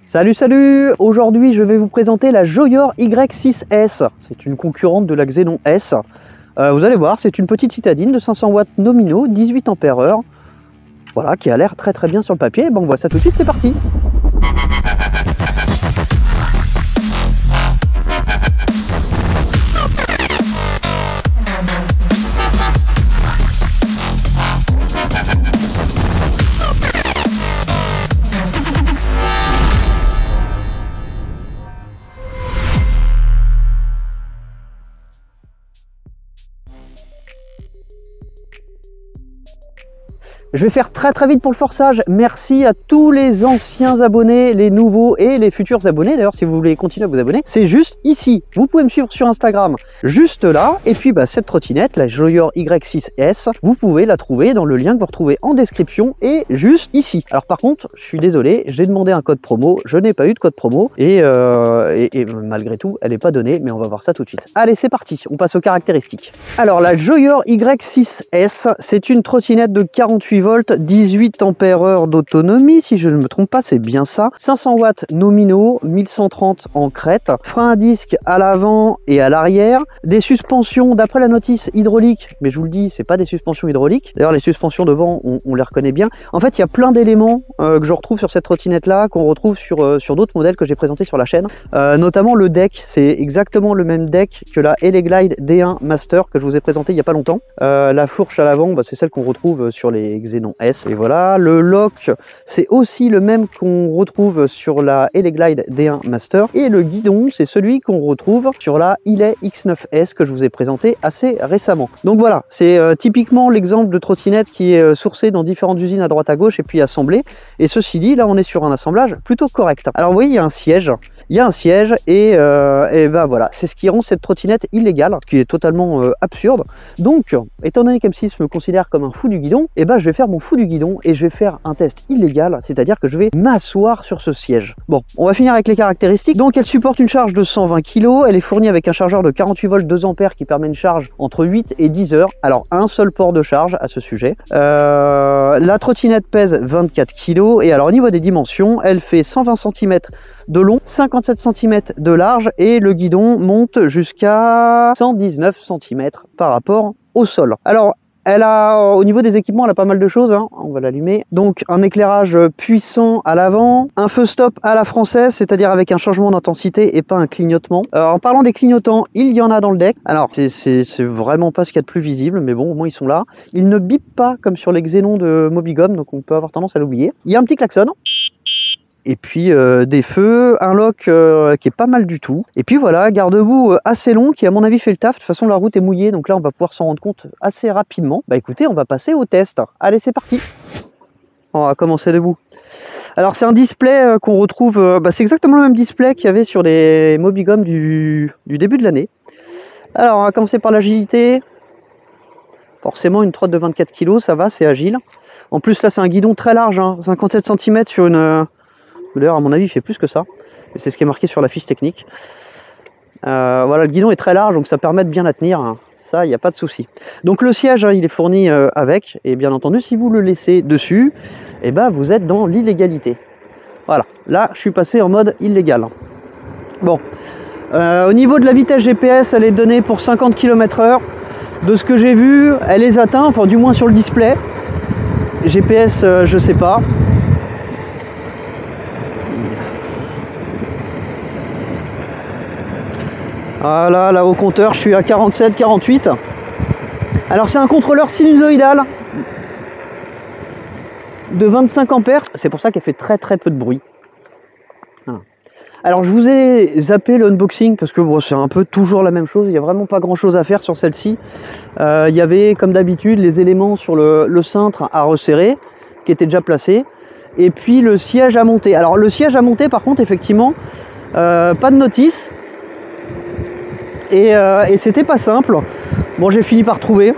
Salut, aujourd'hui je vais vous présenter la Joyor Y6S. C'est une concurrente de la Xenon S. Vous allez voir, c'est une petite citadine de 500 watts nominaux, 18 ampères-heure. Voilà, qui a l'air très bien sur le papier. Bon, on voit ça tout de suite, c'est parti. Je vais faire très vite pour le forçage. Merci à tous les anciens abonnés, les nouveaux et les futurs abonnés. D'ailleurs, si vous voulez continuer à vous abonner, c'est juste ici. Vous pouvez me suivre sur Instagram, juste là. Et puis, cette trottinette, la Joyor Y6S, vous pouvez la trouver dans le lien que vous retrouvez en description et juste ici. Alors par contre, je suis désolé, j'ai demandé un code promo. Je n'ai pas eu de code promo et malgré tout, elle n'est pas donnée. Mais on va voir ça tout de suite. Allez, c'est parti. On passe aux caractéristiques. Alors, la Joyor Y6S, c'est une trottinette de 48 volts, 18 ampères-heure d'autonomie, si je ne me trompe pas, c'est bien ça. 500 watts nominaux, 1130 en crête, frein à disque à l'avant et à l'arrière, des suspensions d'après la notice hydraulique, mais je vous le dis, c'est pas des suspensions hydrauliques. D'ailleurs, les suspensions devant, on les reconnaît bien. En fait, il y a plein d'éléments que je retrouve sur cette trottinette là, qu'on retrouve sur d'autres modèles que j'ai présentés sur la chaîne, notamment le deck. C'est exactement le même deck que la Eleglide D1 Master que je vous ai présenté il y a pas longtemps. La fourche à l'avant, c'est celle qu'on retrouve sur les Xenon S. Et voilà, le lock, c'est aussi le même qu'on retrouve sur la Eleglide D1 Master. Et le guidon, c'est celui qu'on retrouve sur la Ilay X9S que je vous ai présenté assez récemment. Donc voilà, c'est typiquement l'exemple de trottinette qui est sourcée dans différentes usines à droite à gauche et puis assemblée. Et ceci dit, là on est sur un assemblage plutôt correct. Alors vous voyez, il y a un siège. Et voilà, c'est ce qui rend cette trottinette illégale, ce qui est totalement absurde. Donc, étant donné qu'M6 me considère comme un fou du guidon, je vais faire mon fou du guidon et je vais faire un test illégal, c'est-à-dire que je vais m'asseoir sur ce siège. Bon, on va finir avec les caractéristiques. Donc, elle supporte une charge de 120 kg, elle est fournie avec un chargeur de 48 volts 2 ampères qui permet une charge entre 8 et 10 heures. Alors, un seul port de charge à ce sujet. La trottinette pèse 24 kg et alors au niveau des dimensions, elle fait 120 cm de long, 57 cm de large et le guidon monte jusqu'à 119 cm par rapport au sol. Alors, elle a, au niveau des équipements, elle a pas mal de choses, hein. On va l'allumer. Donc un éclairage puissant à l'avant, un feu stop à la française, c'est-à-dire avec un changement d'intensité et pas un clignotement. En parlant des clignotants, il y en a dans le deck. Alors c'est vraiment pas ce qu'il y a de plus visible, mais bon, au moins ils sont là. Ils ne bipent pas comme sur les Xenon de Mobigum, donc on peut avoir tendance à l'oublier. Il y a un petit klaxon. Et puis des feux, un lock qui est pas mal du tout. Et puis voilà, garde-boue assez long qui à mon avis fait le taf. De toute façon la route est mouillée, donc là on va pouvoir s'en rendre compte assez rapidement. Écoutez, on va passer au test. Allez, c'est parti. On va commencer debout. Alors c'est un display qu'on retrouve, c'est exactement le même display qu'il y avait sur les Mobigum du début de l'année. Alors on va commencer par l'agilité. Forcément une trotte de 24 kg, ça va, c'est agile. En plus là c'est un guidon très large, hein, 57 cm sur une... D'ailleurs, à mon avis, il fait plus que ça. C'est ce qui est marqué sur la fiche technique. Voilà, le guidon est très large, donc ça permet de bien la tenir. Hein. Ça, il n'y a pas de souci. Donc le siège, il est fourni avec. Et bien entendu, si vous le laissez dessus, vous êtes dans l'illégalité. Voilà, là, je suis passé en mode illégal. Bon, au niveau de la vitesse GPS, elle est donnée pour 50 km/h. De ce que j'ai vu, elle les atteint, enfin du moins sur le display. GPS, je sais pas. Voilà, là au compteur, je suis à 47, 48. Alors c'est un contrôleur sinusoïdal de 25 ampères. C'est pour ça qu'elle fait très peu de bruit. Voilà. Alors je vous ai zappé le unboxing parce que bon, c'est un peu toujours la même chose. Il n'y a vraiment pas grand chose à faire sur celle-ci. Il y avait comme d'habitude les éléments sur le cintre à resserrer qui étaient déjà placés. Et puis le siège à monter. Alors le siège à monter par contre effectivement, pas de notice. Et c'était pas simple. Bon, j'ai fini par trouver.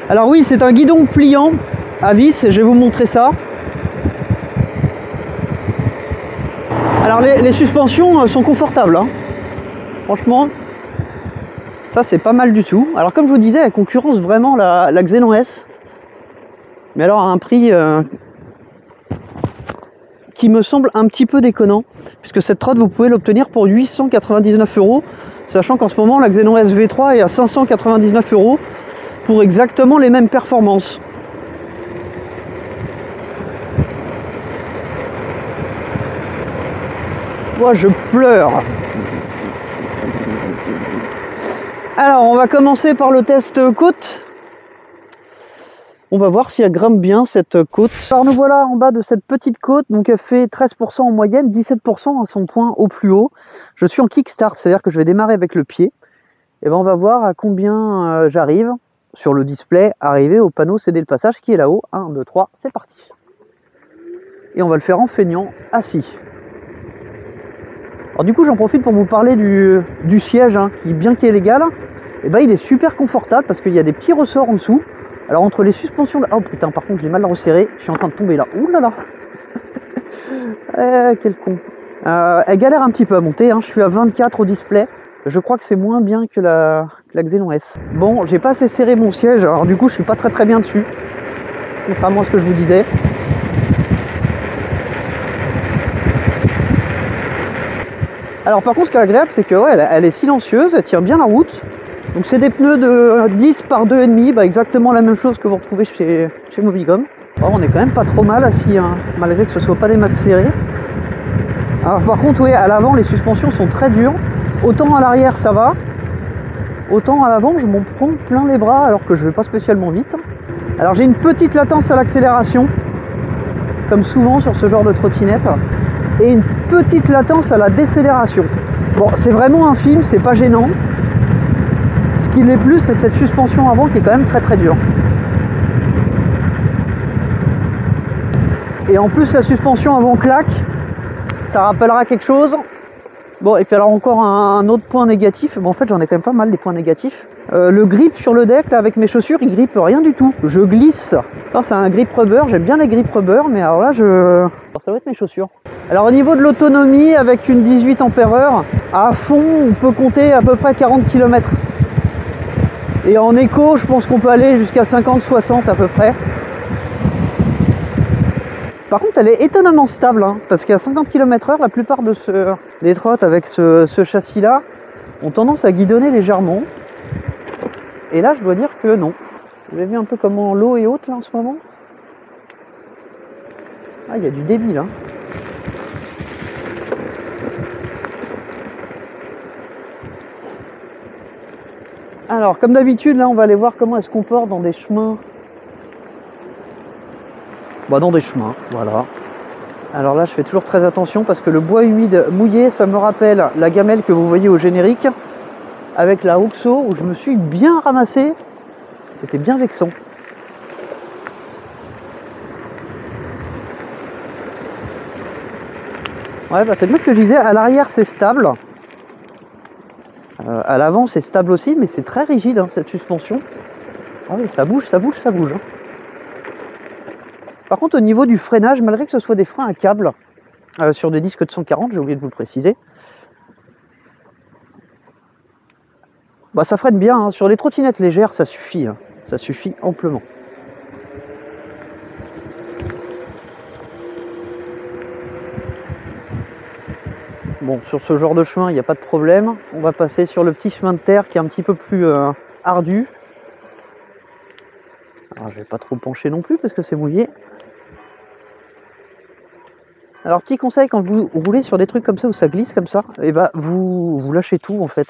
Alors oui, c'est un guidon pliant à vis, je vais vous montrer ça. Alors les suspensions sont confortables, hein. Franchement, ça c'est pas mal du tout. Alors comme je vous disais, elle concurrence vraiment la Xenon S. Mais alors à un prix qui me semble un petit peu déconnant, puisque cette trotte vous pouvez l'obtenir pour 899 €, sachant qu'en ce moment la Xenon S V3 est à 599 € pour exactement les mêmes performances. Moi je pleure. Alors on va commencer par le test côte. On va voir si elle grimpe bien cette côte. Alors nous voilà en bas de cette petite côte, donc elle fait 13% en moyenne, 17% à son point au plus haut. Je suis en kickstart, c'est-à-dire que je vais démarrer avec le pied. Et ben on va voir à combien j'arrive sur le display, arriver au panneau céder le passage qui est là-haut. 1, 2, 3, c'est parti. Et on va le faire en feignant, assis. Alors du coup j'en profite pour vous parler du siège, hein, qui bien qu'il est légal, et ben il est super confortable parce qu'il y a des petits ressorts en dessous. Alors entre les suspensions, oh putain par contre je l'ai mal resserré, je suis en train de tomber là, ouh là là, quel con. Elle galère un petit peu à monter, hein. Je suis à 24 au display, je crois que c'est moins bien que la Xenon S. Bon, j'ai pas assez serré mon siège, alors du coup je suis pas très bien dessus, contrairement à ce que je vous disais. Alors par contre ce qui est agréable c'est que ouais, elle est silencieuse, elle tient bien la route. Donc c'est des pneus de 10 par 2,5, bah exactement la même chose que vous retrouvez chez Mobilcom. Oh, on est quand même pas trop mal assis, hein, malgré que ce soit pas des masses serrées. Alors par contre oui, à l'avant les suspensions sont très dures. Autant à l'arrière ça va, autant à l'avant je m'en prends plein les bras alors que je vais pas spécialement vite. Alors j'ai une petite latence à l'accélération, comme souvent sur ce genre de trottinette, et une petite latence à la décélération. Bon, c'est vraiment infime, c'est pas gênant. Ce qui l'est plus, c'est cette suspension avant qui est quand même très dure. Et en plus, la suspension avant claque, ça rappellera quelque chose. Bon, et puis alors encore un autre point négatif. Bon, en fait, j'en ai quand même pas mal des points négatifs. Le grip sur le deck, là, avec mes chaussures, il grippe rien du tout. Je glisse. C'est un grip rubber, j'aime bien les grips rubber, mais alors là, ça doit être mes chaussures. Alors au niveau de l'autonomie, avec une 18 ampères-heure, à fond, on peut compter à peu près 40 km. Et en éco, je pense qu'on peut aller jusqu'à 50-60 à peu près. Par contre, elle est étonnamment stable, hein, parce qu'à 50 km/h, la plupart des trottes avec ce châssis-là ont tendance à guidonner légèrement. Et là, je dois dire que non. Vous avez vu un peu comment l'eau est haute là en ce moment? Ah, il y a du débit là. Alors, comme d'habitude, là, on va aller voir comment elle se comporte dans des chemins. Bah, dans des chemins, voilà. Alors là, je fais toujours très attention parce que le bois humide mouillé, ça me rappelle la gamelle que vous voyez au générique avec la Oxo où je me suis bien ramassé. C'était bien vexant. Ouais, bah, c'est bien ce que je disais. À l'arrière, c'est stable. À l'avant c'est stable aussi, mais c'est très rigide, hein, cette suspension. Ah oui, ça bouge. Hein. Par contre au niveau du freinage, malgré que ce soit des freins à câble sur des disques de 140, j'ai oublié de vous le préciser, bah, ça freine bien, hein. Sur les trottinettes légères ça suffit, hein. Ça suffit amplement. Bon, sur ce genre de chemin, il n'y a pas de problème. On va passer sur le petit chemin de terre qui est un petit peu plus ardu. Alors, je vais pas trop pencher non plus parce que c'est mouillé. Alors, petit conseil, quand vous roulez sur des trucs comme ça où ça glisse comme ça, et bah vous lâchez tout en fait.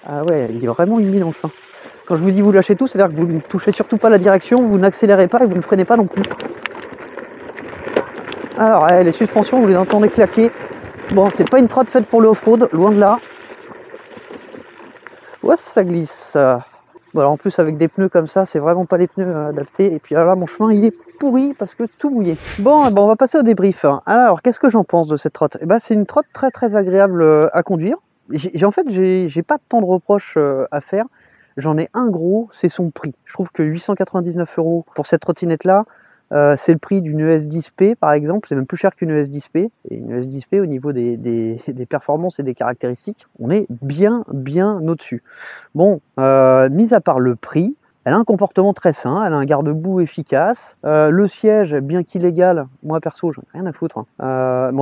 Ah ouais, il est vraiment humide enfin. Quand je vous dis vous lâchez tout, c'est-à-dire que vous ne touchez surtout pas la direction, vous n'accélérez pas et vous ne freinez pas non plus. Alors, les suspensions, vous les entendez claquer. Bon, c'est pas une trotte faite pour le off-road, loin de là. Ouais, ça glisse. Bon, alors en plus, avec des pneus comme ça, c'est vraiment pas les pneus adaptés. Et puis là, mon chemin, il est pourri parce que tout mouillé. Bon, on va passer au débrief. Alors, qu'est-ce que j'en pense de cette trotte? C'est une trotte très agréable à conduire. En fait, j'ai pas tant de reproches à faire. J'en ai un gros, c'est son prix. Je trouve que 899 € pour cette trottinette-là, c'est le prix d'une ES10P par exemple, c'est même plus cher qu'une ES10P. Et une ES10P au niveau des performances et des caractéristiques, on est bien au-dessus. Bon, mis à part le prix, Elle a un comportement très sain, elle a un garde-boue efficace. Le siège, bien qu'illégal, moi perso, j'en ai rien à foutre. Mais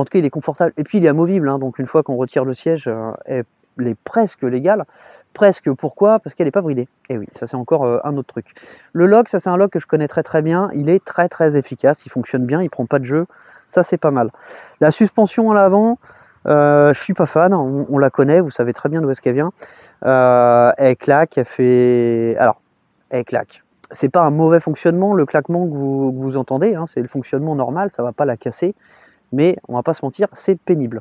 en tout cas, il est confortable. Et puis, il est amovible, hein, donc une fois qu'on retire le siège, elle est presque légale. Presque, pourquoi? Parce qu'elle n'est pas bridée. Et oui, ça c'est encore un autre truc. Le lock, ça c'est un lock que je connais très bien. Il est très efficace, il fonctionne bien, il prend pas de jeu. Ça c'est pas mal. La suspension à l'avant, je suis pas fan, on la connaît, vous savez très bien d'où est-ce qu'elle vient. Elle claque, elle fait... Alors, elle claque. C'est pas un mauvais fonctionnement, le claquement que vous entendez, hein, c'est le fonctionnement normal, ça va pas la casser. Mais on va pas se mentir, c'est pénible.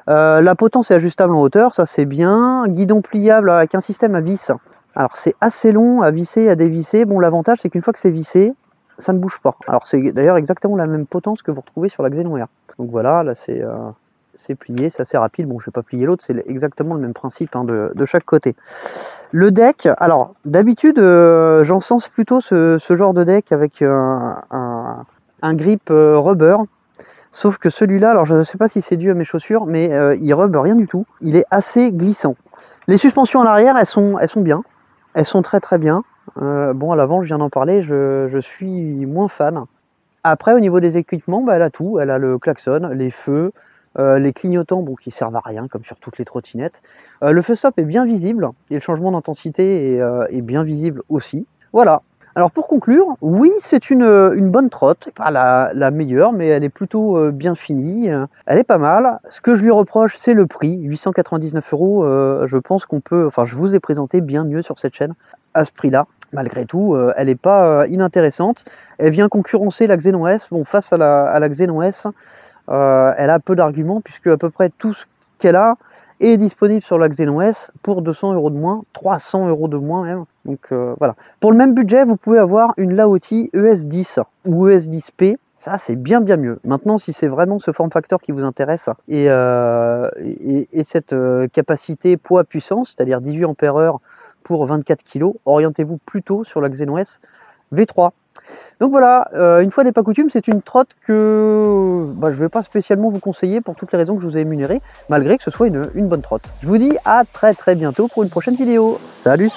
La potence est ajustable en hauteur, ça c'est bien. Guidon pliable avec un système à vis. Alors c'est assez long à visser, à dévisser. Bon, l'avantage c'est qu'une fois que c'est vissé, ça ne bouge pas. Alors c'est d'ailleurs exactement la même potence que vous retrouvez sur la Xenon R. Donc voilà, là c'est plié, c'est assez rapide. Bon, je vais pas plier l'autre, c'est exactement le même principe, hein, de chaque côté. Le deck, alors d'habitude j'encense plutôt ce genre de deck avec un grip rubber. Sauf que celui-là, alors je ne sais pas si c'est dû à mes chaussures, mais il rub rien du tout. Il est assez glissant. Les suspensions à l'arrière, elles sont bien. Elles sont très bien. Bon, à l'avant, je viens d'en parler, je suis moins fan. Après, au niveau des équipements, bah, elle a tout. Elle a le klaxon, les feux, les clignotants, bon, qui servent à rien, comme sur toutes les trottinettes. Le feu stop est bien visible, et le changement d'intensité est bien visible aussi. Voilà. Alors pour conclure, oui, c'est une bonne trotte, pas la meilleure, mais elle est plutôt bien finie, elle est pas mal. Ce que je lui reproche, c'est le prix, 899 €. Je pense qu'on peut, enfin je vous ai présenté bien mieux sur cette chaîne à ce prix-là. Malgré tout, elle n'est pas inintéressante. Elle vient concurrencer la Xenon S. Bon, face à la Xenon S, elle a peu d'arguments puisque à peu près tout ce qu'elle a est disponible sur la Xenon S pour 200 € de moins, 300 € de moins même. Donc voilà. Pour le même budget, vous pouvez avoir une Laothi ES10 ou ES10P. Ça, c'est bien mieux. Maintenant, si c'est vraiment ce form factor qui vous intéresse et cette capacité poids-puissance, c'est-à-dire 18 ampères-heure pour 24 kg, orientez-vous plutôt sur la Xenon S V3. Donc voilà, une fois n'est pas coutume, c'est une trotte que je ne vais pas spécialement vous conseiller pour toutes les raisons que je vous ai énumérées, malgré que ce soit une bonne trotte. Je vous dis à très bientôt pour une prochaine vidéo. Salut